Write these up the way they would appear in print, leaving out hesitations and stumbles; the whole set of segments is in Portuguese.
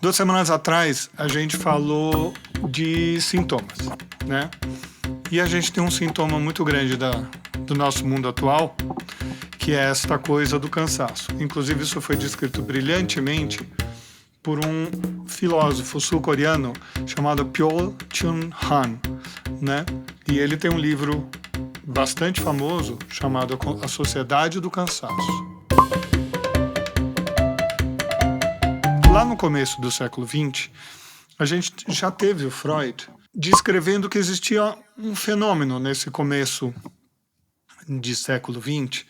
2 semanas atrás, a gente falou de sintomas, né? E a gente tem um sintoma muito grande do nosso mundo atual, que é esta coisa do cansaço. Inclusive, isso foi descrito brilhantemente por um filósofo sul-coreano chamado Pyo Chun-han, né? E ele tem um livro bastante famoso chamado A Sociedade do Cansaço. Lá no começo do século XX, a gente já teve o Freud descrevendo que existia um fenômeno nesse começo de século XX,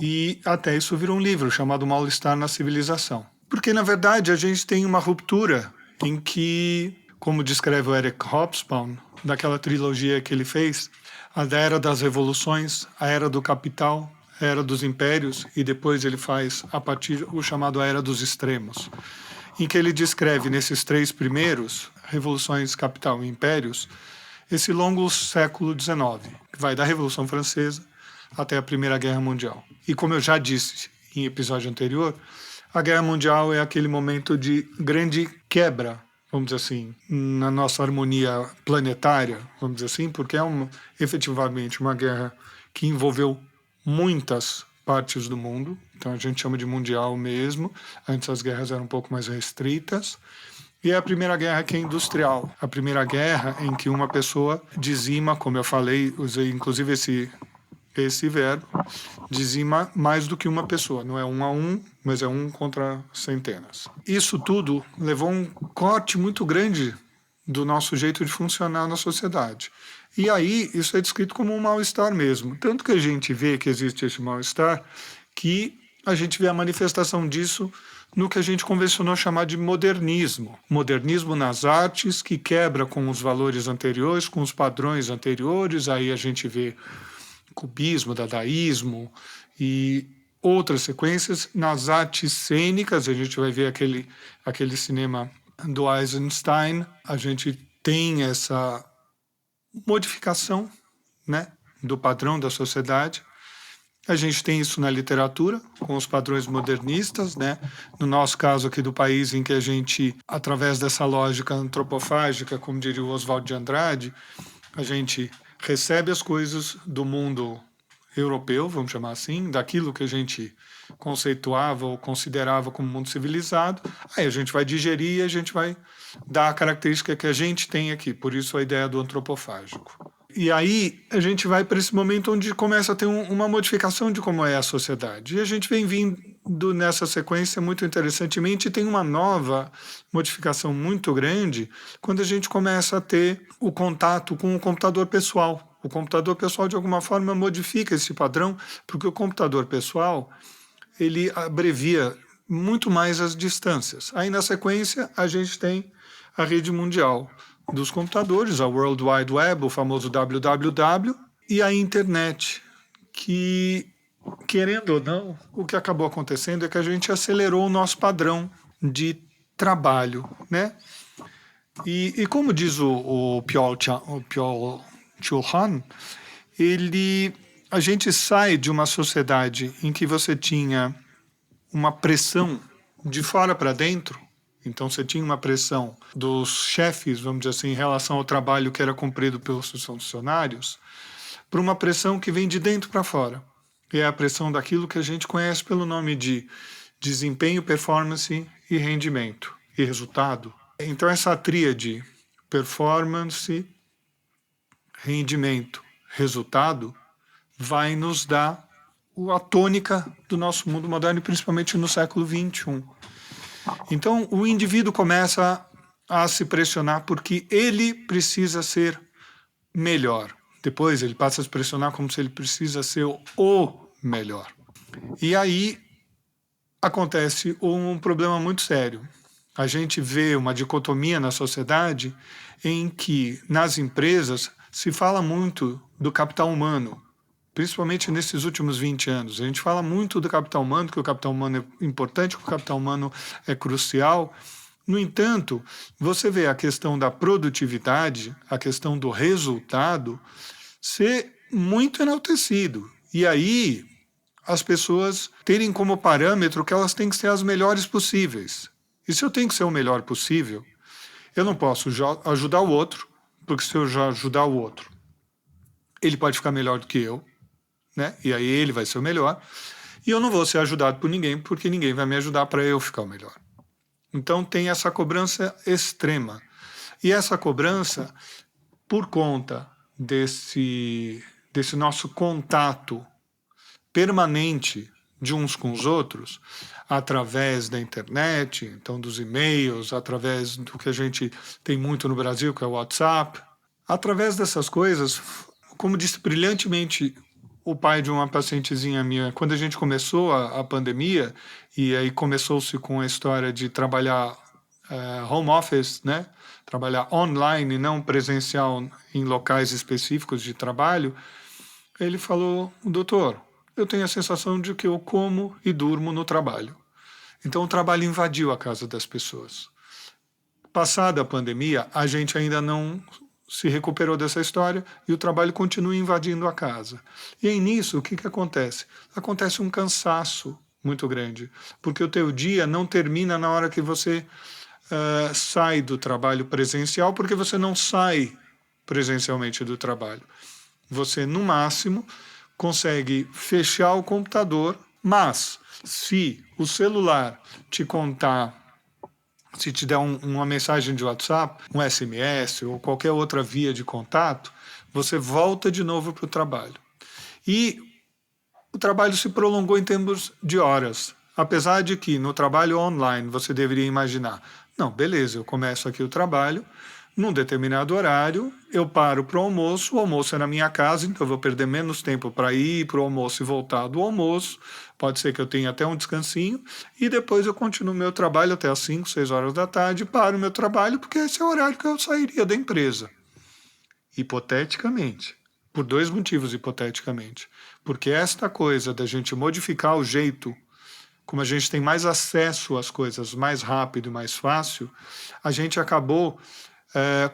e até isso virou um livro chamado Mal-Estar na Civilização. Porque, na verdade, a gente tem uma ruptura em que, como descreve o Eric Hobsbawm, daquela trilogia que ele fez, a Era das Revoluções, a Era do Capital, a Era dos Impérios, e depois ele faz, a partir, o chamado a Era dos Extremos, em que ele descreve nesses 3 primeiros, Revoluções, Capital e Impérios, esse longo século XIX, que vai da Revolução Francesa até a Primeira Guerra Mundial. E como eu já disse em episódio anterior, a Guerra Mundial é aquele momento de grande quebra, vamos dizer assim, na nossa harmonia planetária, vamos dizer assim, porque é efetivamente uma guerra que envolveu muitas partes do mundo, então a gente chama de mundial mesmo. Antes as guerras eram um pouco mais restritas. E é a Primeira Guerra que é industrial, a primeira guerra em que uma pessoa dizima, como eu falei, usei inclusive esse verbo, dizima mais do que uma pessoa, não é 1 a 1, mas é 1 contra centenas. Isso tudo levou um corte muito grande do nosso jeito de funcionar na sociedade. E aí isso é descrito como um mal-estar mesmo. Tanto que a gente vê que existe esse mal-estar, que a gente vê a manifestação disso no que a gente convencionou chamar de modernismo. Modernismo nas artes, que quebra com os valores anteriores, com os padrões anteriores. Aí a gente vê cubismo, dadaísmo e outras sequências. Nas artes cênicas, a gente vai ver aquele cinema do Eisenstein. A gente tem essa modificação, né, do padrão da sociedade. A gente tem isso na literatura, com os padrões modernistas, né? No nosso caso aqui do país, em que a gente, através dessa lógica antropofágica, como diria o Oswald de Andrade, a gente recebe as coisas do mundo europeu, vamos chamar assim, daquilo que a gente conceituava ou considerava como mundo civilizado, aí a gente vai digerir e a gente vai dar a característica que a gente tem aqui, por isso a ideia do antropofágico. E aí a gente vai para esse momento onde começa a ter uma modificação de como é a sociedade. E a gente vem vindo nessa sequência muito interessantemente, e tem uma nova modificação muito grande quando a gente começa a ter o contato com o computador pessoal. O computador pessoal, de alguma forma, modifica esse padrão, porque o computador pessoal ele abrevia muito mais as distâncias. Aí, na sequência, a gente tem a rede mundial dos computadores, a World Wide Web, o famoso www, e a internet, que, querendo ou não, o que acabou acontecendo é que a gente acelerou o nosso padrão de trabalho, né? E como diz o Pyo Chul-han, a gente sai de uma sociedade em que você tinha uma pressão de fora para dentro. Então você tinha uma pressão dos chefes, vamos dizer assim, em relação ao trabalho que era cumprido pelos seus funcionários, para uma pressão que vem de dentro para fora. É a pressão daquilo que a gente conhece pelo nome de desempenho, performance e rendimento e resultado. Então essa tríade, performance, rendimento, resultado, vai nos dar a tônica do nosso mundo moderno, e principalmente no século XXI. Então, o indivíduo começa a se pressionar porque ele precisa ser melhor. Depois, ele passa a se pressionar como se ele precisa ser o melhor. E aí acontece um problema muito sério. A gente vê uma dicotomia na sociedade em que, nas empresas, se fala muito do capital humano, principalmente nesses últimos 20 anos. A gente fala muito do capital humano, que o capital humano é importante, que o capital humano é crucial. No entanto, você vê a questão da produtividade, a questão do resultado, ser muito enaltecido. E aí, as pessoas terem como parâmetro que elas têm que ser as melhores possíveis. E se eu tenho que ser o melhor possível, eu não posso ajudar o outro, porque se eu já ajudar o outro, ele pode ficar melhor do que eu, né? E aí ele vai ser o melhor. E eu não vou ser ajudado por ninguém, porque ninguém vai me ajudar para eu ficar o melhor. Então tem essa cobrança extrema. E essa cobrança, por conta desse nosso contato permanente de uns com os outros, através da internet, então dos e-mails, através do que a gente tem muito no Brasil, que é o WhatsApp, através dessas coisas, como disse brilhantemente o pai de uma pacientezinha minha, quando a gente começou a pandemia, e aí começou-se com a história de trabalhar home office, né? Trabalhar online e não presencial em locais específicos de trabalho, ele falou, doutor, eu tenho a sensação de que eu como e durmo no trabalho. Então o trabalho invadiu a casa das pessoas. Passada a pandemia, a gente ainda não se recuperou dessa história e o trabalho continua invadindo a casa. E aí nisso, o que acontece? Acontece um cansaço muito grande, porque o teu dia não termina na hora que você sai do trabalho presencial, porque você não sai presencialmente do trabalho. Você, no máximo, consegue fechar o computador, mas se o celular te contar, se te der uma mensagem de WhatsApp, um SMS ou qualquer outra via de contato, você volta de novo para o trabalho. E o trabalho se prolongou em termos de horas. Apesar de que no trabalho online você deveria imaginar, não, beleza, eu começo aqui o trabalho, num determinado horário, eu paro para o almoço é na minha casa, então eu vou perder menos tempo para ir para o almoço e voltar do almoço, pode ser que eu tenha até um descansinho, e depois eu continuo meu trabalho até às 5, 6 horas da tarde, paro o meu trabalho, porque esse é o horário que eu sairia da empresa. Hipoteticamente. Por dois motivos, hipoteticamente. Porque esta coisa da gente modificar o jeito como a gente tem mais acesso às coisas mais rápido e mais fácil, a gente acabou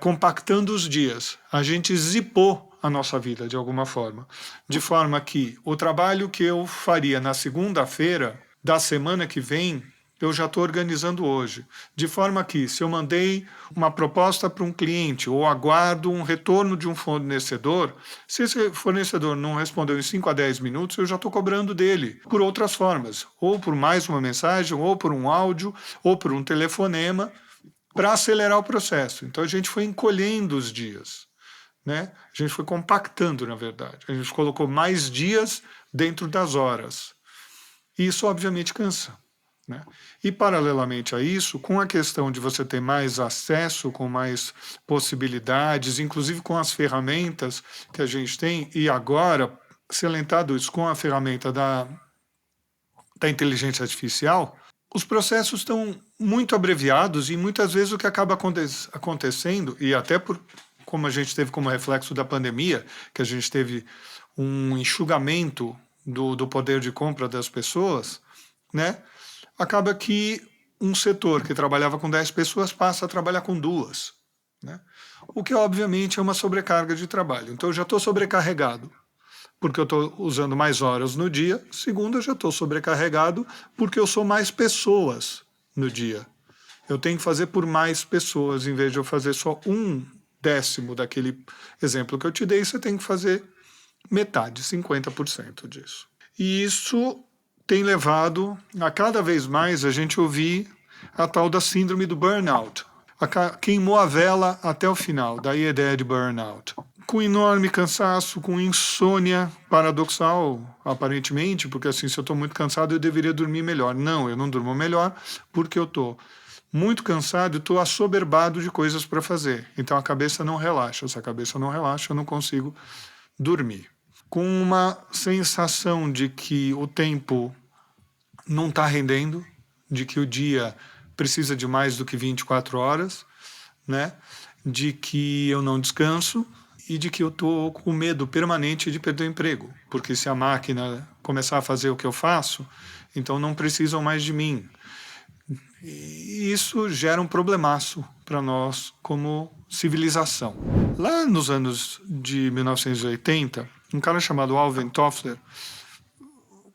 compactando os dias. A gente zipou a nossa vida de alguma forma. De forma que o trabalho que eu faria na segunda-feira da semana que vem, eu já estou organizando hoje. De forma que, se eu mandei uma proposta para um cliente ou aguardo um retorno de um fornecedor, se esse fornecedor não respondeu em 5 a 10 minutos, eu já estou cobrando dele por outras formas, ou por mais uma mensagem, ou por um áudio, ou por um telefonema, para acelerar o processo. Então a gente foi encolhendo os dias, né? A gente foi compactando, na verdade. A gente colocou mais dias dentro das horas. E isso, obviamente, cansa. Né? E, paralelamente a isso, com a questão de você ter mais acesso, com mais possibilidades, inclusive com as ferramentas que a gente tem, e agora, selentado isso com a ferramenta da inteligência artificial, os processos estão muito abreviados e muitas vezes o que acaba acontecendo, e até como a gente teve como reflexo da pandemia, que a gente teve um enxugamento do poder de compra das pessoas, né? Acaba que um setor que trabalhava com 10 pessoas passa a trabalhar com 2. Né? O que, obviamente, é uma sobrecarga de trabalho. Então, eu já estou sobrecarregado porque eu estou usando mais horas no dia. Segundo, eu já estou sobrecarregado porque eu sou mais pessoas no dia. Eu tenho que fazer por mais pessoas, em vez de eu fazer só 1/10 daquele exemplo que eu te dei, você tem que fazer metade, 50% disso. E isso tem levado a cada vez mais a gente ouvir a tal da síndrome do burnout. Queimou a vela até o final, daí a ideia de burnout. Com enorme cansaço, com insônia paradoxal, aparentemente, porque assim, se eu estou muito cansado, eu deveria dormir melhor. Não, eu não durmo melhor porque eu estou muito cansado e estou assoberbado de coisas para fazer. Então a cabeça não relaxa. Se a cabeça não relaxa, eu não consigo dormir. Com uma sensação de que o tempo não está rendendo, de que o dia precisa de mais do que 24 horas, né? De que eu não descanso e de que eu estou com medo permanente de perder o emprego, porque se a máquina começar a fazer o que eu faço, então não precisam mais de mim. E isso gera um problemaço para nós como civilização. Lá nos anos de 1980, um cara chamado Alvin Toffler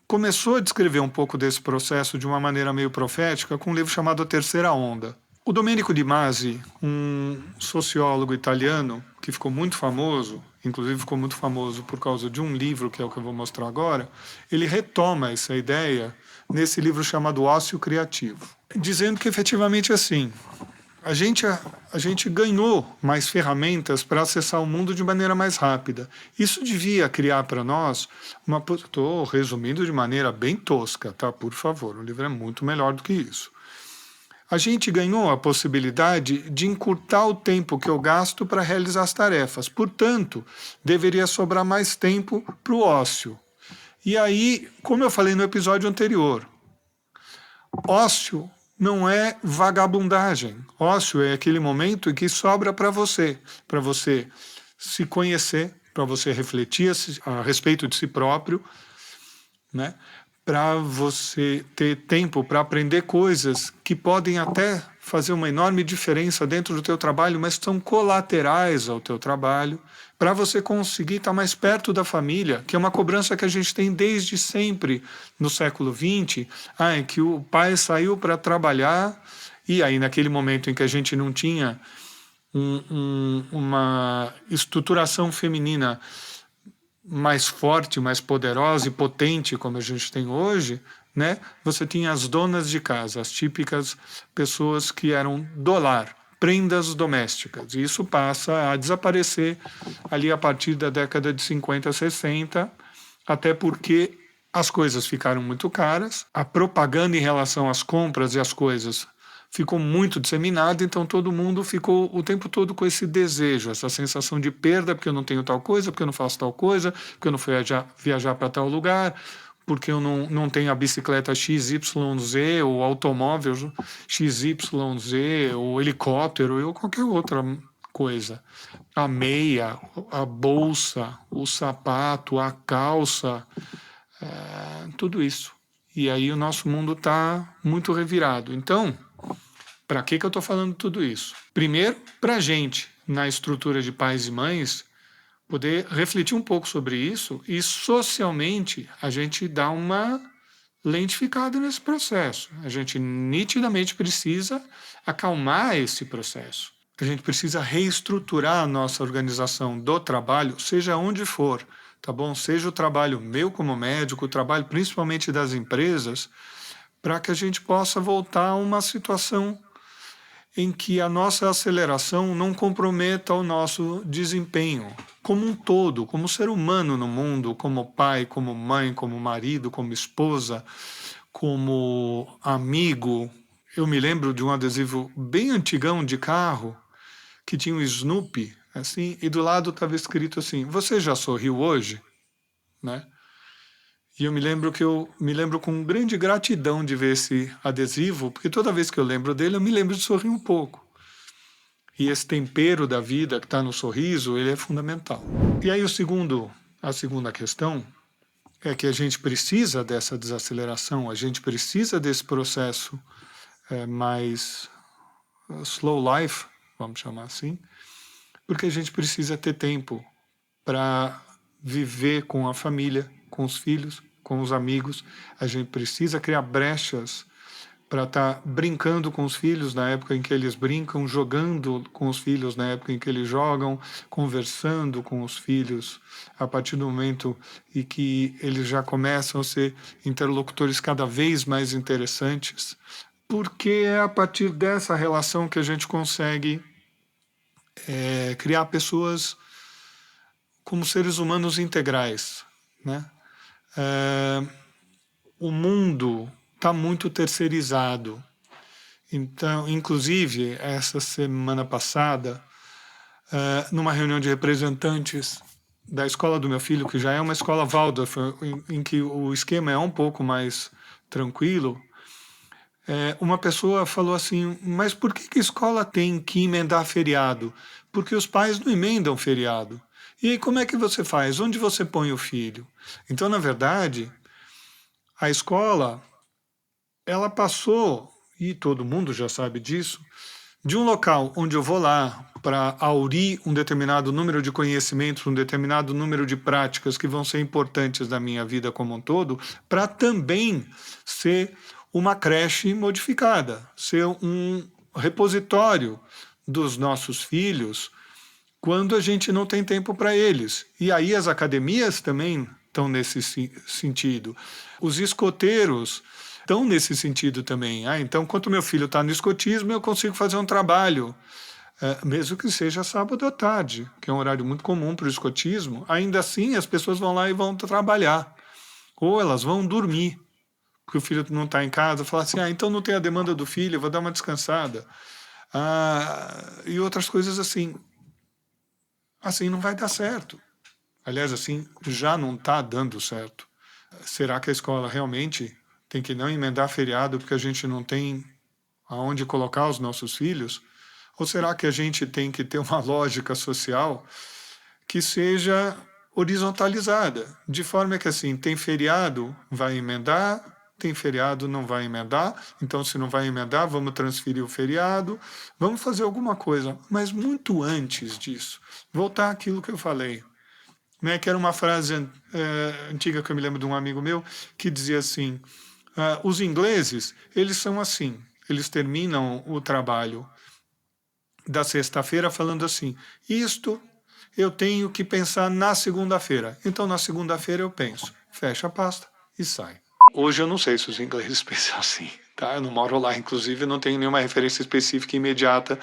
começou a descrever um pouco desse processo de uma maneira meio profética com um livro chamado A Terceira Onda. O Domenico Di Masi, um sociólogo italiano que ficou muito famoso, inclusive ficou muito famoso por causa de um livro, que é o que eu vou mostrar agora, ele retoma essa ideia nesse livro chamado Ócio Criativo, dizendo que efetivamente assim, a gente ganhou mais ferramentas para acessar o mundo de maneira mais rápida. Isso devia criar para nós uma... Estou resumindo de maneira bem tosca, tá? Por favor, o livro é muito melhor do que isso. A gente ganhou a possibilidade de encurtar o tempo que eu gasto para realizar as tarefas. Portanto, deveria sobrar mais tempo para o ócio. E aí, como eu falei no episódio anterior, ócio não é vagabundagem. Ócio é aquele momento em que sobra para você se conhecer, para você refletir a respeito de si próprio, né? Para você ter tempo para aprender coisas que podem até fazer uma enorme diferença dentro do teu trabalho, mas são colaterais ao teu trabalho, para você conseguir estar mais perto da família, que é uma cobrança que a gente tem desde sempre no século XX, em que o pai saiu para trabalhar, e aí naquele momento em que a gente não tinha uma estruturação feminina mais forte, mais poderosa e potente como a gente tem hoje, né? Você tinha as donas de casa, as típicas pessoas que eram do lar, prendas domésticas. E isso passa a desaparecer ali a partir da década de 50, 60, até porque as coisas ficaram muito caras, a propaganda em relação às compras e às coisas ficou muito disseminado, então todo mundo ficou o tempo todo com esse desejo, essa sensação de perda, porque eu não tenho tal coisa, porque eu não faço tal coisa, porque eu não fui viajar para tal lugar, porque eu não tenho a bicicleta XYZ, ou automóvel XYZ, ou helicóptero, ou qualquer outra coisa. A meia, a bolsa, o sapato, a calça, tudo isso. E aí o nosso mundo está muito revirado. Então, para que eu estou falando tudo isso? Primeiro, para a gente, na estrutura de pais e mães, poder refletir um pouco sobre isso e socialmente a gente dar uma lentificada nesse processo. A gente nitidamente precisa acalmar esse processo. A gente precisa reestruturar a nossa organização do trabalho, seja onde for, tá bom? Seja o trabalho meu como médico, o trabalho principalmente das empresas, para que a gente possa voltar a uma situação em que a nossa aceleração não comprometa o nosso desempenho como um todo, como ser humano no mundo, como pai, como mãe, como marido, como esposa, como amigo. Eu me lembro de um adesivo bem antigão de carro que tinha um Snoopy, assim, e do lado estava escrito assim: "Você já sorriu hoje?", né? E eu me lembro com grande gratidão de ver esse adesivo, porque toda vez que eu lembro dele, eu me lembro de sorrir um pouco. E esse tempero da vida que está no sorriso, ele é fundamental. E aí a segunda questão é que a gente precisa dessa desaceleração, a gente precisa desse processo mais slow life, vamos chamar assim, porque a gente precisa ter tempo para viver com a família, com os filhos, com os amigos. A gente precisa criar brechas para estar brincando com os filhos na época em que eles brincam, jogando com os filhos na época em que eles jogam, conversando com os filhos a partir do momento em que eles já começam a ser interlocutores cada vez mais interessantes, porque é a partir dessa relação que a gente consegue criar pessoas como seres humanos integrais, né? O mundo está muito terceirizado. Então, inclusive, essa semana passada, numa reunião de representantes da escola do meu filho, que já é uma escola Waldorf, em que o esquema é um pouco mais tranquilo, uma pessoa falou assim: mas por que a escola tem que emendar feriado? Porque os pais não emendam feriado. E aí como é que você faz? Onde você põe o filho? Então, na verdade, a escola, ela passou, e todo mundo já sabe disso, de um local onde eu vou lá para aurir um determinado número de conhecimentos, um determinado número de práticas que vão ser importantes na minha vida como um todo, para também ser uma creche modificada, ser um repositório dos nossos filhos quando a gente não tem tempo para eles. E aí as academias também estão nesse sentido. Os escoteiros estão nesse sentido também. Então, enquanto meu filho está no escotismo, eu consigo fazer um trabalho, mesmo que seja sábado à tarde, que é um horário muito comum para o escotismo. Ainda assim, as pessoas vão lá e vão trabalhar. Ou elas vão dormir, porque o filho não está em casa. Fala assim, então não tem a demanda do filho, eu vou dar uma descansada. E outras coisas assim. Assim não vai dar certo. Aliás, assim já não está dando certo. Será que a escola realmente tem que não emendar feriado porque a gente não tem aonde colocar os nossos filhos? Ou será que a gente tem que ter uma lógica social que seja horizontalizada, de forma que assim, tem feriado, vai emendar, tem feriado, não vai emendar, então se não vai emendar, vamos transferir o feriado, vamos fazer alguma coisa, mas muito antes disso, voltar àquilo que eu falei, né, que era uma frase antiga que eu me lembro de um amigo meu, que dizia assim, os ingleses, eles são assim, eles terminam o trabalho da sexta-feira falando assim, isto eu tenho que pensar na segunda-feira. Então, na segunda-feira eu penso, fecha a pasta e sai. Hoje eu não sei se os ingleses pensam assim, tá? Eu não moro lá, inclusive, eu não tenho nenhuma referência específica imediata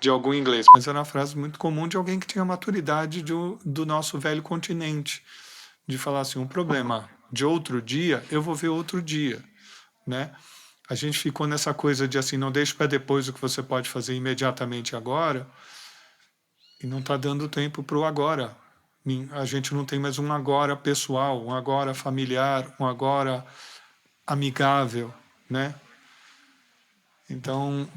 de algum inglês. Mas era uma frase muito comum de alguém que tinha maturidade do nosso velho continente, de falar assim, um problema de outro dia, eu vou ver outro dia, né? A gente ficou nessa coisa de assim, não deixe para depois o que você pode fazer imediatamente agora, e não está dando tempo para o agora. A gente não tem mais um agora pessoal, um agora familiar, um agora amigável, né? Então,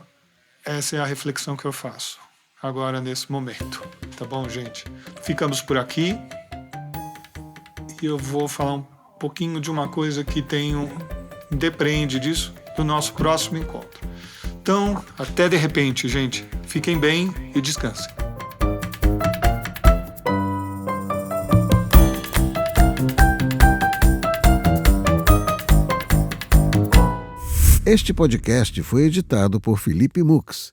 essa é a reflexão que eu faço agora nesse momento. Tá bom, gente? Ficamos por aqui. E eu vou falar um pouquinho de uma coisa que depende disso, do nosso próximo encontro. Então, até de repente, gente. Fiquem bem e descansem. Este podcast foi editado por Felipe Mux.